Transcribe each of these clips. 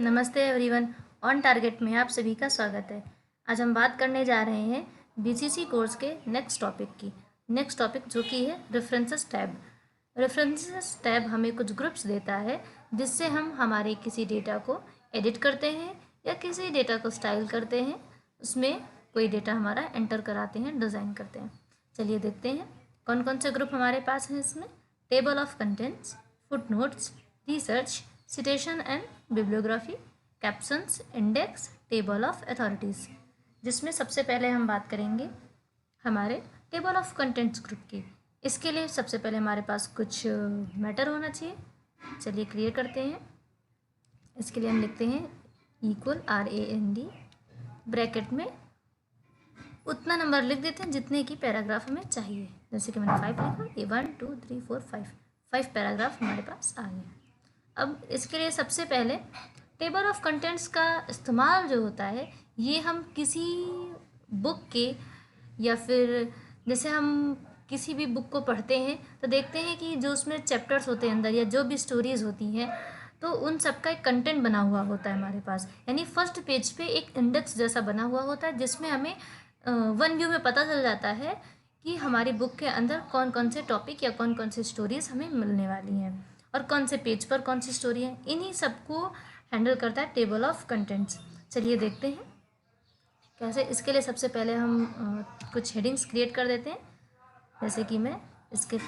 नमस्ते everyone. On target में आप सभी का स्वागत है। आज हम बात करने जा रहे हैं बीसीसी कोर्स के नेक्स्ट टॉपिक जो कि है रेफरेंसेस टैब। रेफरेंसेस टैब हमें कुछ ग्रुप्स देता है जिससे हम हमारे किसी डेटा को एडिट करते हैं या किसी डेटा को स्टाइल करते हैं, उसमें कोई डेटा हमारा एंटर कराते हैं, डिज़ाइन करते हैं। चलिए देखते हैं कौन कौन से ग्रुप हमारे पास हैं इसमें। Table of contents, footnotes, research, citation and bibliography, captions, index, table of authorities. जिसमें सबसे पहले हम बात करेंगे हमारे टेबल ऑफ कंटेंट्स ग्रुप की। इसके लिए सबसे पहले हमारे पास कुछ मैटर होना चाहिए। चलिए क्रिएट करते हैं। इसके लिए हम लिखते हैं इक्वल RAND, ब्रैकेट में उतना नंबर लिख देते हैं जितने की पैराग्राफ हमें चाहिए। जैसे कि मैंने 5 लिखा, ये 1 2 3 4 5 पैराग्राफ हमारे पास आ गए। अब इसके लिए सबसे पहले टेबल ऑफ कंटेंट्स का इस्तेमाल जो होता है, ये हम किसी बुक के या फिर जैसे हम किसी भी बुक को पढ़ते हैं तो देखते हैं कि जो उसमें चैप्टर्स होते हैं अंदर या जो भी स्टोरीज़ होती हैं तो उन सब का एक कंटेंट बना हुआ होता है हमारे पास। यानी फर्स्ट पेज पे एक इंडेक्स जैसा बना हुआ होता है जिसमें हमें वन व्यू में पता चल जाता है कि हमारी बुक के अंदर कौन कौन से टॉपिक या कौन कौन सी स्टोरीज़ हमें मिलने वाली हैं और कौन से पेज पर कौन सी स्टोरी है। इन्हीं सबको हैंडल करता है टेबल ऑफ कंटेंट्स। चलिए देखते हैं कैसे। इसके लिए सबसे पहले हम कुछ हेडिंग्स क्रिएट कर देते हैं। जैसे कि मैं इसके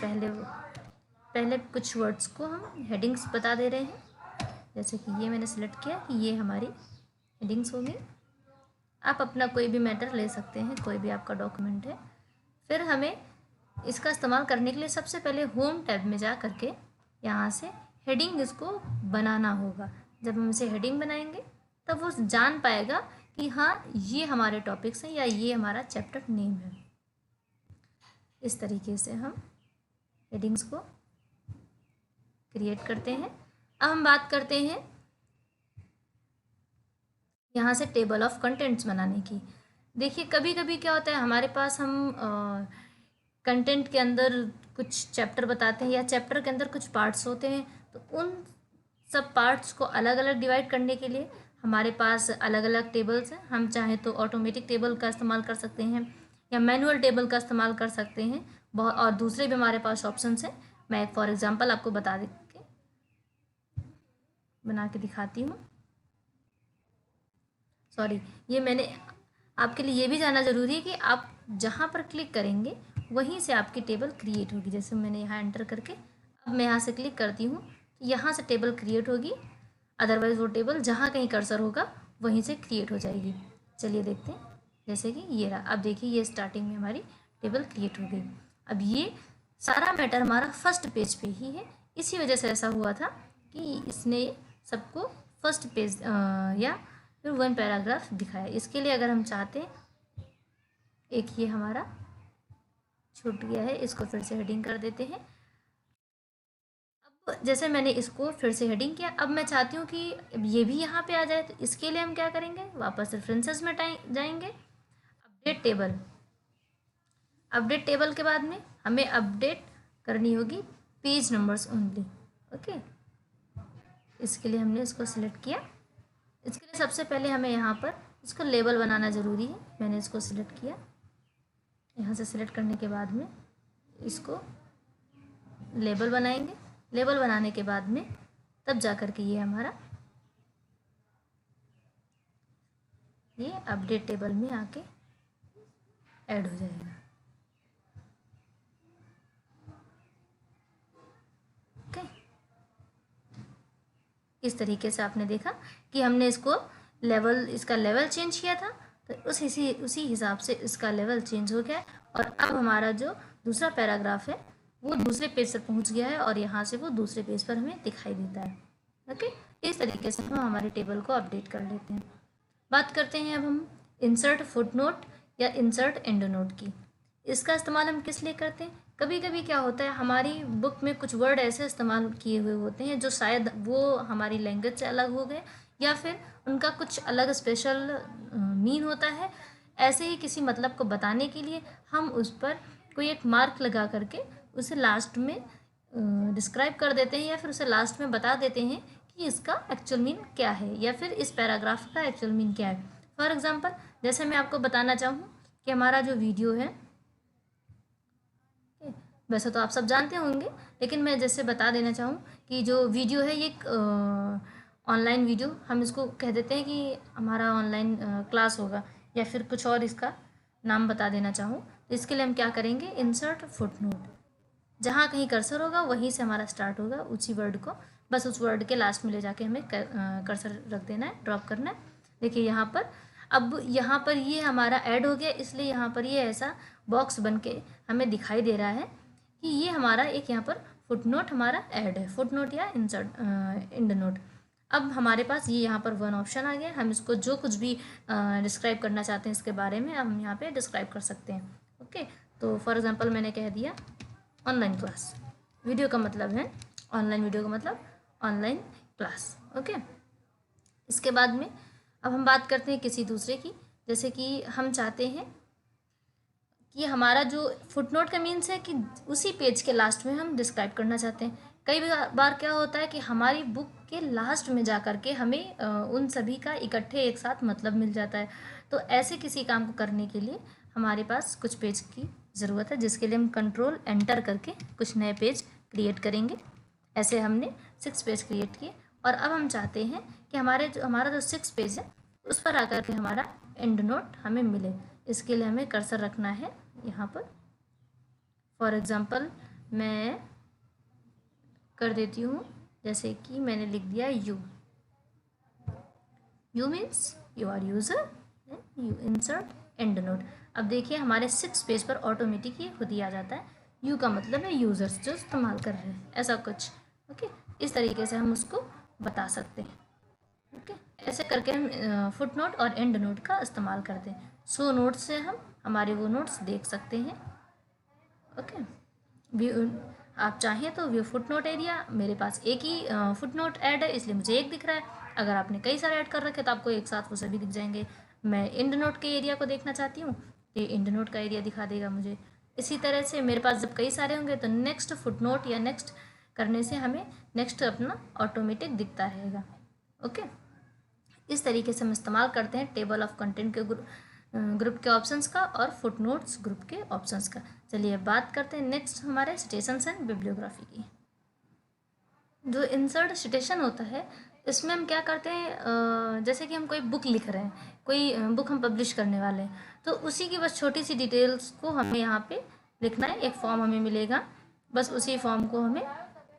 पहले कुछ वर्ड्स को हम हेडिंग्स बता दे रहे हैं। जैसे कि ये मैंने सेलेक्ट किया कि ये हमारी हेडिंग्स होगी। आप अपना कोई भी मैटर ले सकते हैं, कोई भी आपका डॉक्यूमेंट है। फिर हमें इसका इस्तेमाल करने के लिए सबसे पहले होम टैब में जा करके यहाँ से हेडिंग इसको बनाना होगा। जब हम इसे हेडिंग बनाएंगे तब वो जान पाएगा कि हाँ ये हमारे टॉपिक्स हैं या ये हमारा चैप्टर नेम है। इस तरीके से हम हेडिंग्स को क्रिएट करते हैं। अब हम बात करते हैं यहाँ से टेबल ऑफ कंटेंट्स बनाने की। देखिए कभी कभी क्या होता है, हमारे पास हम कंटेंट के अंदर कुछ चैप्टर बताते हैं या चैप्टर के अंदर कुछ पार्ट्स होते हैं, तो उन सब पार्ट्स को अलग अलग डिवाइड करने के लिए हमारे पास अलग अलग टेबल्स हैं। हम चाहें तो ऑटोमेटिक टेबल का इस्तेमाल कर सकते हैं या मैनुअल टेबल का इस्तेमाल कर सकते हैं। बहुत और दूसरे भी हमारे पास ऑप्शंस हैं। मैं फॉर एग्जांपल आपको बना के दिखाती हूँ। सॉरी, ये मैंने आपके लिए ये भी जानना ज़रूरी है कि आप जहाँ पर क्लिक करेंगे वहीं से आपकी टेबल क्रिएट होगी। जैसे मैंने यहाँ एंटर करके अब मैं यहाँ से क्लिक करती हूँ, यहाँ से टेबल क्रिएट होगी। अदरवाइज़ वो टेबल जहाँ कहीं कर्सर होगा वहीं से क्रिएट हो जाएगी। चलिए देखते हैं। जैसे कि ये रहा, अब देखिए ये स्टार्टिंग में हमारी टेबल क्रिएट हो गई। अब ये सारा मैटर हमारा फर्स्ट पेज पे ही है। इसी वजह से ऐसा हुआ था कि इसने सबको फर्स्ट पेज या फिर वन पैराग्राफ दिखाया। इसके लिए अगर हम चाहते हैं, एक ये हमारा छूट गया है, इसको फिर से हेडिंग कर देते हैं। अब जैसे मैंने इसको फिर से हेडिंग किया, अब मैं चाहती हूँ कि ये भी यहाँ पे आ जाए। तो इसके लिए हम क्या करेंगे, वापस रेफरेंसेस में जाएंगे, अपडेट टेबल के बाद में हमें अपडेट करनी होगी पेज नंबर्स ओनली। ओके, इसके लिए हमने इसको सिलेक्ट किया। इसके लिए सबसे पहले हमें यहाँ पर इसको लेबल बनाना ज़रूरी है। मैंने इसको सिलेक्ट किया। यहाँ से सिलेक्ट करने के बाद में इसको लेबल बनाएंगे। लेबल बनाने के बाद में तब जा कर के ये हमारा ये अपडेट टेबल में आके ऐड हो जाएगा। ओके, इस तरीके से आपने देखा कि हमने इसका लेवल चेंज किया था, तो उसी हिसाब से इसका लेवल चेंज हो गया और अब हमारा जो दूसरा पैराग्राफ है वो दूसरे पेज पर पहुंच गया है और यहाँ से वो दूसरे पेज पर हमें दिखाई देता है। ओके, इस तरीके से हम हमारे टेबल को अपडेट कर लेते हैं। बात करते हैं अब हम इंसर्ट फुटनोट या इंसर्ट एंड नोट की। इसका इस्तेमाल हम किस लिए करते हैं, कभी कभी क्या होता है हमारी बुक में कुछ वर्ड ऐसे इस्तेमाल किए हुए होते हैं जो शायद वो हमारी लैंग्वेज से अलग हो गए या फिर उनका कुछ अलग स्पेशल मीन होता है। ऐसे ही किसी मतलब को बताने के लिए हम उस पर कोई एक मार्क लगा करके उसे लास्ट में डिस्क्राइब कर देते हैं या फिर उसे लास्ट में बता देते हैं कि कि इसका एक्चुअल मीन क्या है या फिर इस पैराग्राफ का एक्चुअल मीन क्या है। फॉर एग्जांपल जैसे मैं आपको बताना चाहूँ कि हमारा जो वीडियो है, वैसे तो आप सब जानते होंगे, लेकिन मैं जैसे बता देना चाहूँ कि जो वीडियो है ये एक ऑनलाइन वीडियो, हम इसको कह देते हैं कि हमारा ऑनलाइन क्लास होगा, या फिर कुछ और इसका नाम बता देना चाहूँ तो इसके लिए हम क्या करेंगे, इंसर्ट फुटनोट। जहाँ कहीं कर्सर होगा वहीं से हमारा स्टार्ट होगा उसी वर्ड को, बस उस वर्ड के लास्ट में ले जाके हमें कर्सर रख देना है, ड्रॉप करना है। देखिए यहाँ पर, अब यहाँ पर ये हमारा ऐड हो गया, इसलिए यहाँ पर ये ऐसा बॉक्स बन के हमें दिखाई दे रहा है कि ये हमारा एक यहाँ पर फुटनोट हमारा ऐड है, फुटनोट या इंसर्ट एंड नोट। अब हमारे पास ये यहाँ पर वन ऑप्शन आ गया, हम इसको जो कुछ भी डिस्क्राइब करना चाहते हैं इसके बारे में हम यहाँ पे डिस्क्राइब कर सकते हैं। ओके, तो फॉर एग्जांपल मैंने कह दिया ऑनलाइन क्लास, वीडियो का मतलब है ऑनलाइन, वीडियो का मतलब ऑनलाइन क्लास। ओके, इसके बाद में अब हम बात करते हैं किसी दूसरे की, जैसे कि हम चाहते हैं कि हमारा जो फुटनोट का मीन्स है कि उसी पेज के लास्ट में हम डिस्क्राइब करना चाहते हैं। कई बार क्या होता है कि हमारी बुक के लास्ट में जा कर के हमें उन सभी का इकट्ठे एक साथ मतलब मिल जाता है। तो ऐसे किसी काम को करने के लिए हमारे पास कुछ पेज की ज़रूरत है, जिसके लिए हम कंट्रोल एंटर करके कुछ नए पेज क्रिएट करेंगे। ऐसे हमने 6 पेज क्रिएट किए और अब हम चाहते हैं कि हमारा जो 6 पेज है उस पर आकर के हमारा एंड नोट हमें मिले। इसके लिए हमें कर्सर रखना है यहाँ पर। फॉर एग्जांपल मैं कर देती हूँ, जैसे कि मैंने लिख दिया you means you are user, you insert and note. अब देखिए हमारे 6 पेज पर ऑटोमेटिक ये खुद ही आ जाता है। यू का मतलब है यूज़र्स जो इस्तेमाल कर रहे हैं, ऐसा कुछ। ओके, इस तरीके से हम उसको बता सकते हैं। ओके, ऐसे करके हम फुट नोट और एंड नोट का इस्तेमाल करते हैं। सो नोट से हम हमारे वो नोट्स देख सकते हैं। ओके, व्यू, आप चाहें तो व्यू फुट नोट एरिया, मेरे पास एक ही फुट नोट ऐड है इसलिए मुझे एक दिख रहा है। अगर आपने कई सारे ऐड कर रखे तो आपको एक साथ वो सभी दिख जाएंगे। मैं एंड नोट के एरिया को देखना चाहती हूँ, ये एंड नोट का एरिया दिखा देगा मुझे। इसी तरह से मेरे पास जब कई सारे होंगे तो नेक्स्ट फुट नोट या नेक्स्ट करने से हमें नेक्स्ट अपना ऑटोमेटिक दिखता रहेगा। ओके, इस तरीके से हम इस्तेमाल करते हैं टेबल ऑफ कंटेंट के ग्रुप के ऑप्शंस का और फुटनोट्स ग्रुप के ऑप्शंस का। चलिए बात करते हैं नेक्स्ट हमारे सिटेशंस एंड बिब्लियोग्राफी की। जो इंसर्ट सिटेशन होता है इसमें हम क्या करते हैं, जैसे कि हम कोई बुक लिख रहे हैं, कोई बुक हम पब्लिश करने वाले हैं, तो उसी की बस छोटी सी डिटेल्स को हमें यहाँ पे लिखना है। एक फॉर्म हमें मिलेगा, बस उसी फॉर्म को हमें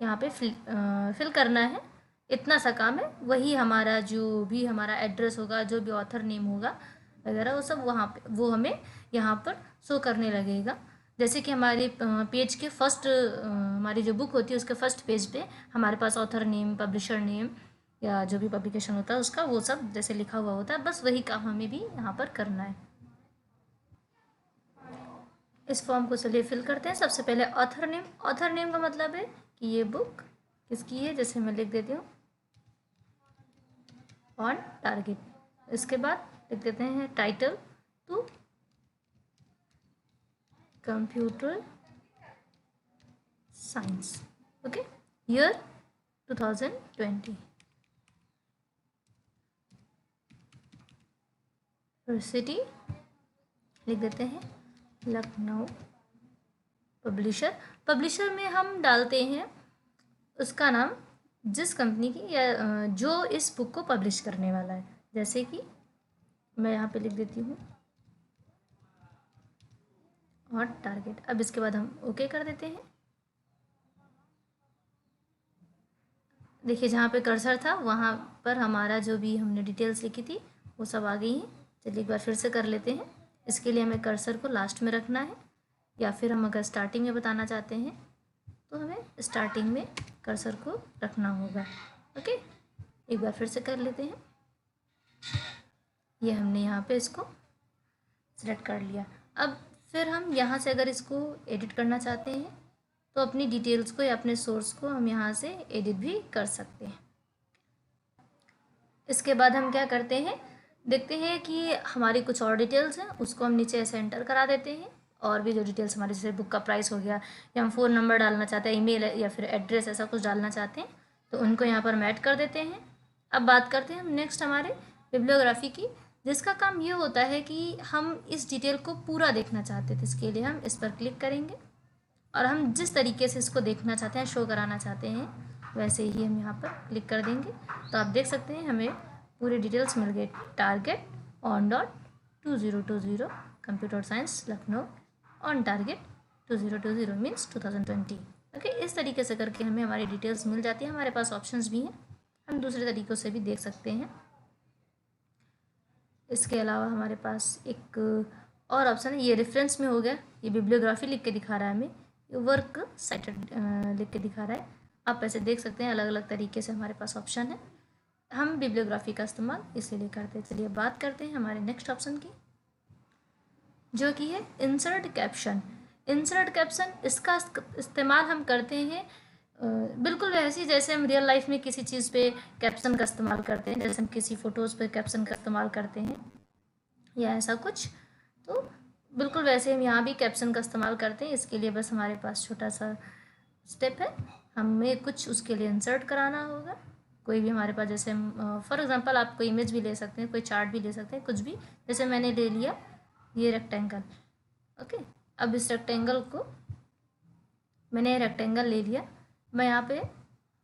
यहाँ पे फिल करना है। इतना सा काम है। वही हमारा जो भी हमारा एड्रेस होगा, जो भी ऑथर नेम होगा वगैरह, वो सब वहाँ पे वो हमें यहाँ पर शो करने लगेगा। जैसे कि हमारे पेज के फर्स्ट, हमारी जो बुक होती है उसके फर्स्ट पेज पे हमारे पास ऑथर नेम, पब्लिशर नेम या जो भी पब्लिकेशन होता है उसका वो सब जैसे लिखा हुआ होता है, बस वही काम हमें भी यहाँ पर करना है। इस फॉर्म को चलिए फिल करते हैं। सबसे पहले ऑथर नेम। ऑथर नेम का मतलब है कि ये बुक किसकी है, जैसे मैं लिख देती हूँ ऑन टारगेट। इसके बाद लिख देते हैं title to computer science. Okay, year 2020, city लिख देते हैं लखनऊ। पब्लिशर, पब्लिशर में हम डालते हैं उसका नाम, जिस कंपनी की या जो इस बुक को पब्लिश करने वाला है। जैसे कि मैं यहाँ पे लिख देती हूँ और टारगेट। अब इसके बाद हम ओके कर देते हैं। देखिए जहाँ पे कर्सर था वहाँ पर हमारा जो भी हमने डिटेल्स लिखी थी वो सब आ गई हैं। चलिए एक बार फिर से कर लेते हैं। इसके लिए हमें कर्सर को लास्ट में रखना है, या फिर हम अगर स्टार्टिंग में बताना चाहते हैं तो हमें स्टार्टिंग में कर्सर को रखना होगा। ओके, एक बार फिर से कर लेते हैं। ये हमने यहाँ पे इसको सिलेक्ट कर लिया। अब फिर हम यहाँ से अगर इसको एडिट करना चाहते हैं तो अपनी डिटेल्स को या अपने सोर्स को हम यहाँ से एडिट भी कर सकते हैं। इसके बाद हम क्या करते हैं, देखते हैं कि हमारी कुछ और डिटेल्स हैं उसको हम नीचे ऐसे एंटर करा देते हैं। और भी जो डिटेल्स हमारे, जैसे बुक का प्राइस हो गया, या हम फ़ोन नंबर डालना चाहते हैं, ईमेल या फिर एड्रेस ऐसा कुछ डालना चाहते हैं तो उनको यहाँ पर हम ऐड कर देते हैं। अब बात करते हैं हम नेक्स्ट हमारे बिब्लियोग्राफी की, जिसका काम ये होता है कि हम इस डिटेल को पूरा देखना चाहते थे। इसके लिए हम इस पर क्लिक करेंगे और हम जिस तरीके से इसको देखना चाहते हैं, शो कराना चाहते हैं, वैसे ही हम यहाँ पर क्लिक कर देंगे। तो आप देख सकते हैं हमें पूरे डिटेल्स मिल गए। Target on dot 2020 computer science Lucknow on target 2020 means 2020। Okay, इस तरीके से करके हमें हमारी डिटेल्स मिल जाती है। हमारे पास ऑप्शंस भी हैं, हम दूसरे तरीक़ों से भी देख सकते हैं। इसके अलावा हमारे पास एक और ऑप्शन है, ये रेफरेंस में हो गया, ये बिब्लियोग्राफी लिख के दिखा रहा है हमें, ये वर्क साइटेड लिख के दिखा रहा है। आप ऐसे देख सकते हैं अलग अलग तरीके से हमारे पास ऑप्शन है। हम बिब्लियोग्राफी का इस्तेमाल इसीलिए करते हैं। चलिए बात करते हैं हमारे नेक्स्ट ऑप्शन की, जो कि है इंसर्ट कैप्शन। इंसर्ट कैप्शन, इसका इस्तेमाल हम करते हैं बिल्कुल वैसे ही जैसे हम रियल लाइफ में किसी चीज़ पे कैप्शन का इस्तेमाल करते हैं, जैसे हम किसी फ़ोटोज़ पे कैप्शन का इस्तेमाल करते हैं या ऐसा कुछ, तो बिल्कुल वैसे हम यहाँ भी कैप्शन का इस्तेमाल करते हैं। इसके लिए बस हमारे पास छोटा सा स्टेप है, हमें कुछ उसके लिए इंसर्ट कराना होगा। कोई भी हमारे पास, जैसे फॉर एग्जांपल आप कोई इमेज भी ले सकते हैं, कोई चार्ट भी ले सकते हैं, कुछ भी। जैसे मैंने ले लिया ये रेक्टेंगल। ओके, अब इस रेक्टेंगल को मैंने रेक्टेंगल ले लिया, मैं यहाँ पे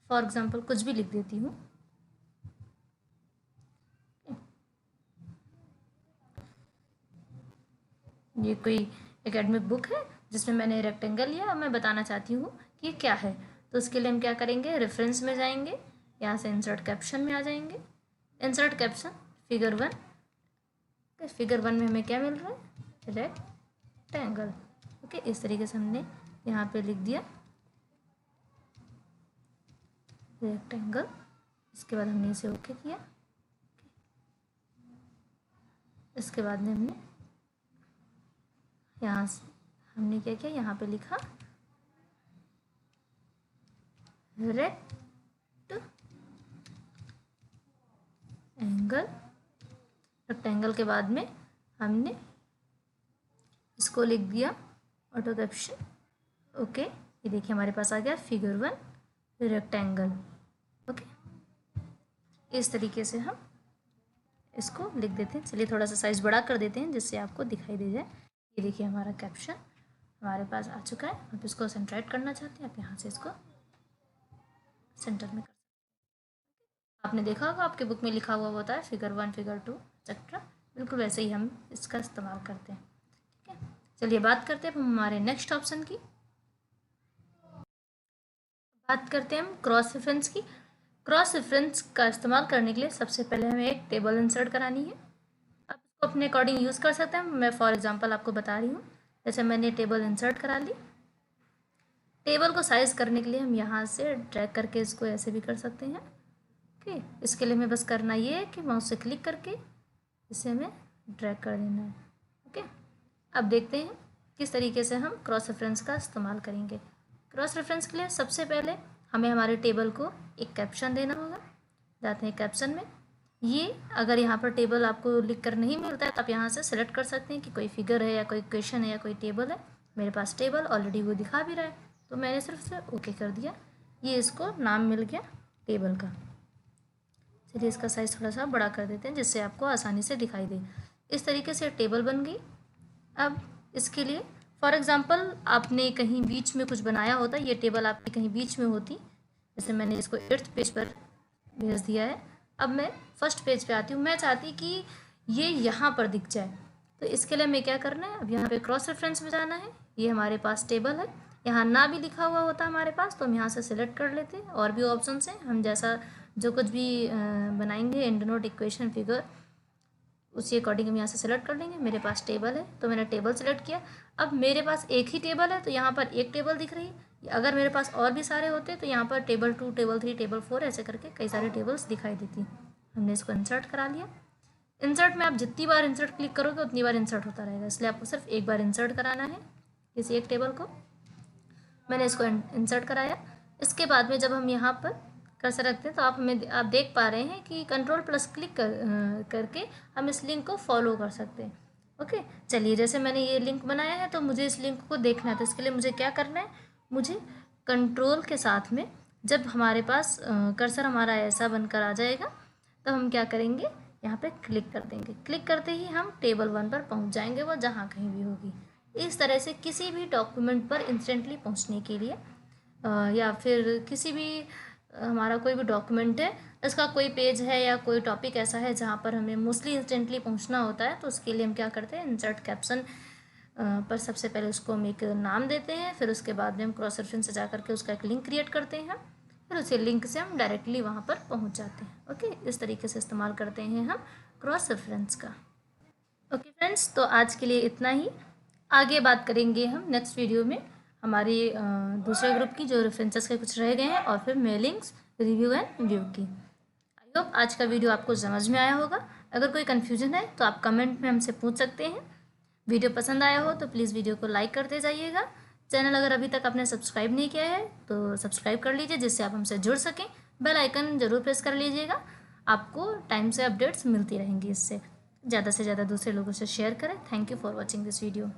फॉर एग्जांपल कुछ भी लिख देती हूँ। ये कोई एकेडमिक बुक है जिसमें मैंने रेक्टेंगल लिया, और मैं बताना चाहती हूँ कि ये क्या है। तो उसके लिए हम क्या करेंगे, रेफरेंस में जाएंगे, यहाँ से इंसर्ट कैप्शन में आ जाएंगे। इंसर्ट कैप्शन फिगर 1, फिगर 1 में हमें क्या मिल रहा है, रेक्टेंगल। ओके, इस तरीके से हमने यहाँ पे लिख दिया रेक्टेंगल। इसके बाद हमने इसे ओके किया। इसके बाद में हमने यहाँ से हमने क्या किया, यहाँ पे लिखा रेक्टेंगल। रेक्टेंगल के बाद में हमने इसको लिख दिया ऑटो कैप्शन। ओके, ये देखिए हमारे पास आ गया फिगर 1 रेक्टेंगल। ओके, इस तरीके से हम इसको लिख देते हैं। चलिए थोड़ा सा साइज़ बड़ा कर देते हैं जिससे आपको दिखाई दे जाए। ये देखिए हमारा कैप्शन हमारे पास आ चुका है। आप इसको सेंटराइट करना चाहते हैं, आप यहाँ से इसको सेंटर में कर सकते हैं। आपने देखा होगा आपके बुक में लिखा हुआ होता है फिगर 1, फिगर 2 एक्सेट्रा, बिल्कुल वैसे ही हम इसका इस्तेमाल करते हैं। ठीक है, चलिए बात करते हैं हमारे नेक्स्ट ऑप्शन की। बात करते हैं हम क्रॉस रेफरेंस की। क्रॉस रेफरेंस का इस्तेमाल करने के लिए सबसे पहले हमें एक टेबल इंसर्ट करानी है। आप इसको अपने अकॉर्डिंग यूज़ कर सकते हैं। मैं फॉर एग्जांपल आपको बता रही हूँ। जैसे मैंने टेबल इंसर्ट करा ली। टेबल को साइज करने के लिए हम यहाँ से ड्रैग करके इसको ऐसे भी कर सकते हैं। ओके, इसके लिए हमें बस करना ये है कि माउस से क्लिक करके इसे हमें ड्रैग कर देना है। ओके, अब देखते हैं किस तरीके से हम क्रॉस रेफरेंस का इस्तेमाल करेंगे। क्रॉस रेफरेंस के लिए सबसे पहले हमें हमारे टेबल को एक कैप्शन देना होगा। जाते हैं कैप्शन में। ये अगर यहाँ पर टेबल आपको लिख कर नहीं मिलता है तो आप यहाँ से सेलेक्ट कर सकते हैं कि कोई फिगर है या कोई क्वेश्चन है या कोई टेबल है। मेरे पास टेबल ऑलरेडी वो दिखा भी रहा है, तो मैंने सिर्फ से ओके कर दिया। ये इसको नाम मिल गया टेबल का। चलिए इसका साइज़ थोड़ा सा बड़ा कर देते हैं जिससे आपको आसानी से दिखाई दे। इस तरीके से टेबल बन गई। अब इसके लिए फॉर एग्ज़ाम्पल आपने कहीं बीच में कुछ बनाया होता, ये टेबल आपकी कहीं बीच में होती। जैसे मैंने इसको 8th पेज पर भेज दिया है। अब मैं फर्स्ट पेज पे आती हूँ। मैं चाहती कि ये यहाँ पर दिख जाए, तो इसके लिए हमें क्या करना है, अब यहाँ पे क्रॉस रेफरेंस में जाना है। ये हमारे पास टेबल है, यहाँ ना भी लिखा हुआ होता हमारे पास तो हम यहाँ से सिलेक्ट कर लेते हैं। और भी ऑप्शन हैं, हम जैसा जो कुछ भी बनाएंगे एंड नोट इक्वेशन फिगर उसी अकॉर्डिंग हम यहाँ से सेलेक्ट कर लेंगे। मेरे पास टेबल है तो मैंने टेबल सेलेक्ट किया। अब मेरे पास एक ही टेबल है तो यहाँ पर एक टेबल दिख रही है। अगर मेरे पास और भी सारे होते तो यहाँ पर टेबल 2, टेबल 3, टेबल 4 ऐसे करके कई सारे टेबल्स दिखाई देती। हमने इसको इंसर्ट करा लिया। इंसर्ट में आप जितनी बार इंसर्ट क्लिक करोगे उतनी बार इंसर्ट होता रहेगा, इसलिए आपको सिर्फ एक बार इंसर्ट कराना है किसी एक टेबल को। मैंने इसको इंसर्ट कराया। इसके बाद में जब हम यहाँ पर कर्सर रखते हैं तो आप देख पा रहे हैं कि कंट्रोल प्लस क्लिक करके हम इस लिंक को फॉलो कर सकते हैं। ओके, चलिए जैसे मैंने ये लिंक बनाया है तो मुझे इस लिंक को देखना है, तो इसके लिए मुझे क्या करना है, मुझे कंट्रोल के साथ में जब हमारे पास कर्सर हमारा ऐसा बनकर आ जाएगा तब हम क्या करेंगे, यहाँ पे क्लिक कर देंगे। क्लिक करते ही हम टेबल 1 पर पहुँच जाएंगे, वो जहाँ कहीं भी होगी। इस तरह से किसी भी डॉक्यूमेंट पर इंस्टेंटली पहुँचने के लिए या फिर किसी भी हमारा कोई भी डॉक्यूमेंट है, इसका कोई पेज है या कोई टॉपिक ऐसा है जहाँ पर हमें मोस्टली इंस्टेंटली पहुँचना होता है, तो उसके लिए हम क्या करते हैं, इंसर्ट कैप्शन पर सबसे पहले उसको हम एक नाम देते हैं, फिर उसके बाद में हम क्रॉस रेफरेंस से जा करके उसका एक लिंक क्रिएट करते हैं, फिर उसी लिंक से हम डायरेक्टली वहाँ पर पहुँच जाते हैं। ओके, इस तरीके से इस्तेमाल करते हैं हम क्रॉस रेफरेंस का। ओके फ्रेंड्स, तो आज के लिए इतना ही। आगे बात करेंगे हम नेक्स्ट वीडियो में हमारे दूसरे ग्रुप की जो रेफरेंसेस के कुछ रह गए हैं, और फिर मेलिंग्स, रिव्यू एंड व्यू की। आई होप आज का वीडियो आपको समझ में आया होगा। अगर कोई कन्फ्यूजन है तो आप कमेंट में हमसे पूछ सकते हैं। वीडियो पसंद आया हो तो प्लीज़ वीडियो को लाइक करते जाइएगा। चैनल अगर अभी तक आपने सब्सक्राइब नहीं किया है तो सब्सक्राइब कर लीजिए, जिससे आप हमसे जुड़ सकें। बेल आइकन ज़रूर प्रेस कर लीजिएगा, आपको टाइम से अपडेट्स मिलती रहेंगी। इससे ज़्यादा से ज़्यादा दूसरे लोगों से शेयर करें। Thank you for watching this video.